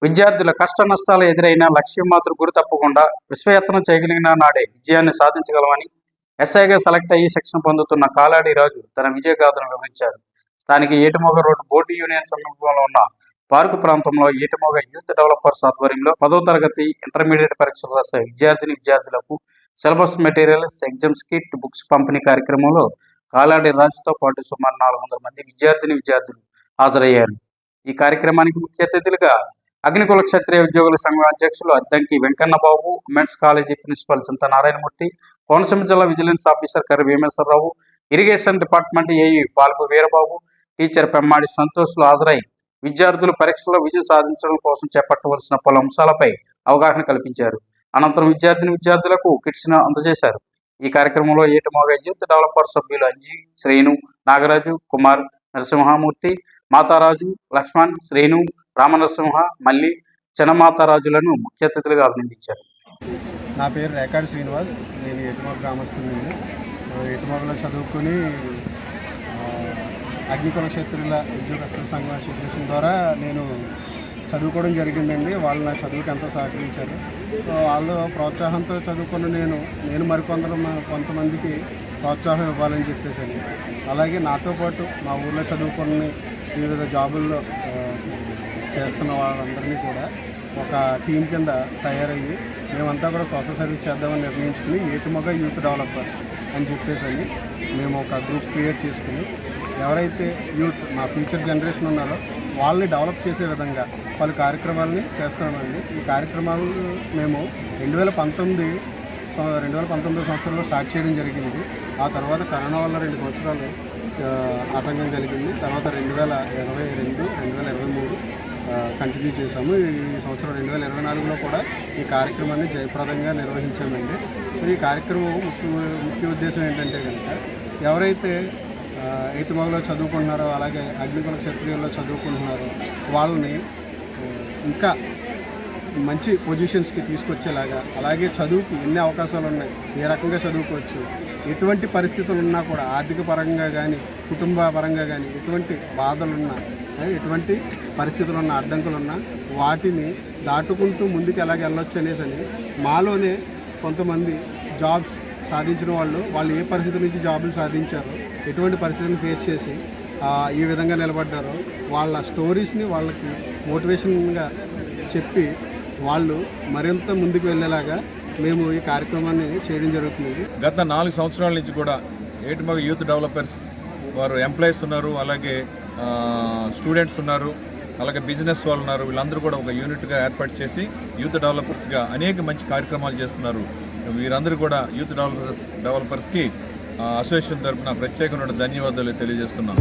విద్యార్థుల కష్ట నష్టాలు ఎదురైనా లక్ష్యం మాత్రం గురి తప్పకుండా విశ్వయత్నం చేయగలిగిన నాడే విజయాన్ని సాధించగలమని ఎస్ఐగా సెలెక్ట్ అయ్యి శిక్షణ పొందుతున్న కాలాడి రాజు తన విజయగాథను వివరించారు. స్థానిక ఏటిమోగ రోడ్డు బోర్డు యూనియన్ సమీపంలో ఉన్న పార్కు ప్రాంతంలో ఏటిమోగ యూత్ డెవలపర్స్ ఆధ్వర్యంలో 10వ తరగతి ఇంటర్మీడియట్ పరీక్షలు రాసే విద్యార్థులకు syllabus materials, exams kit, books పంపిణీ కార్యక్రమంలో కాలాడి రాజుతో పాటు సుమారు 400 మంది విద్యార్థులు హాజరయ్యారు. ఈ కార్యక్రమానికి ముఖ్య అతిథులుగా అగ్నికుల క్షత్రియ ఉద్యోగుల సంఘం అధ్యక్షులు Addanki Venkannababu, women's college principal Chinta Narayanamurthy, Konaseema జిల్లా vigilance officer Karri Bhimeswararao, irrigation department AE Palpu Veerababu, teacher Pemmadi సంతోష్లు హాజరై విద్యార్థులు పరీక్షల్లో విజయం సాధించడం కోసం చేపట్టవలసిన పలు అంశాలపై అవగాహన కల్పించారు. అనంతరం విద్యార్థులకు కిట్స్ను అందజేశారు. ఈ కార్యక్రమంలో ఏటిమోగ యూత్ డెవలపర్ సభ్యులు అంజీ, శ్రీను, నాగరాజు, కుమార్, నరసింహమూర్తి, మాతారాజు, లక్ష్మణ్, శ్రీను, రామనరసింహ, మల్లి, చిన్నమాతారాజులను ముఖ్య అతిథులుగా అభినందించారు. నా పేరు రేకాడి శ్రీనివాస్. నేను ఏటిమోగ గ్రామస్తుని. ఏటిమోగలో చదువుకుని అగ్నికుల క్షత్రియుల ఉద్యోగస్తుల సంఘం అసోసియేషన్ ద్వారా నేను చదువుకోవడం జరిగిందండి. వాళ్ళు నా చదువుకి ఎంతో సహకరించారు. సో వాళ్ళు ప్రోత్సాహంతో చదువుకున్న నేను కొంతమందికి ప్రోత్సాహం ఇవ్వాలని చెప్పేసి, అలాగే నాతో పాటు మా ఊళ్ళో చదువుకుని వివిధ జాబుల్లో చేస్తున్న వాళ్ళందరినీ కూడా ఒక టీం కింద తయారయ్యి మేమంతా కూడా సోషల్ సర్వీస్ చేద్దామని నిర్ణయించుకుని ఏటిమోగ యూత్ డెవలపర్స్ అని చెప్పేసి మేము ఒక గ్రూప్ క్రియేట్ చేసుకుని ఎవరైతే యూత్ మా ఫ్యూచర్ జనరేషన్ ఉన్నారో వాళ్ళని డెవలప్ చేసే విధంగా పలు కార్యక్రమాలని చేస్తున్నామండి. ఈ కార్యక్రమాలు మేము 2019 సంవత్సరంలో స్టార్ట్ చేయడం జరిగింది. ఆ తర్వాత కరోనా వల్ల 2 సంవత్సరాలు ఆటంకం కలిగింది. తర్వాత 2022, 2023 కంటిన్యూ చేశాము. ఈ సంవత్సరం 2024లో కూడా ఈ కార్యక్రమాన్ని జయప్రదంగా నిర్వహించామండి. సో ఈ కార్యక్రమం ముఖ్య ఉద్దేశం ఏంటంటే కనుక ఎవరైతే ఏటిమోగలో చదువుకుంటున్నారో, అలాగే అగ్నికుల క్షత్రియుల్లో చదువుకుంటున్నారో వాళ్ళని ఇంకా మంచి పొజిషన్స్కి తీసుకొచ్చేలాగా, అలాగే చదువుకి ఎన్ని అవకాశాలు ఉన్నాయి, ఏ రకంగా చదువుకోవచ్చు, ఎటువంటి పరిస్థితులు ఉన్నా కూడా ఆర్థిక పరంగా కానీ కుటుంబ పరంగా కానీ ఎటువంటి బాధలున్నా, ఎటువంటి పరిస్థితులున్నా, అడ్డంకులున్నా వాటిని దాటుకుంటూ ముందుకు ఎలాగ వెళ్ళొచ్చు అనేసి మాలోనే కొంతమంది జాబ్స్ సాధించిన వాళ్ళు ఏ పరిస్థితుల నుంచి జాబులు సాధించారో, ఎటువంటి పరిస్థితులను ఫేస్ చేసి ఈ విధంగా నిలబడ్డారో వాళ్ళ స్టోరీస్ని వాళ్ళకి మోటివేషన్గా చెప్పి వాళ్ళు మరింత ముందుకు వెళ్ళేలాగా మేము ఈ కార్యక్రమాన్ని చేయడం జరుగుతుంది. గత 4 సంవత్సరాల నుంచి కూడా ఏటిమోగ యూత్ డెవలపర్స్ వారు ఎంప్లాయీస్ ఉన్నారు, అలాగే స్టూడెంట్స్ ఉన్నారు, అలాగే బిజినెస్ వాళ్ళు ఉన్నారు. వీళ్ళందరూ కూడా ఒక యూనిట్గా ఏర్పాటు చేసి యూత్ డెవలపర్స్గా అనేక మంచి కార్యక్రమాలు చేస్తున్నారు. వీరందరూ కూడా యూత్ డెవలపర్స్కి అసోసియేషన్ తరఫున ప్రత్యేకమైన ధన్యవాదాలు తెలియజేస్తున్నాం.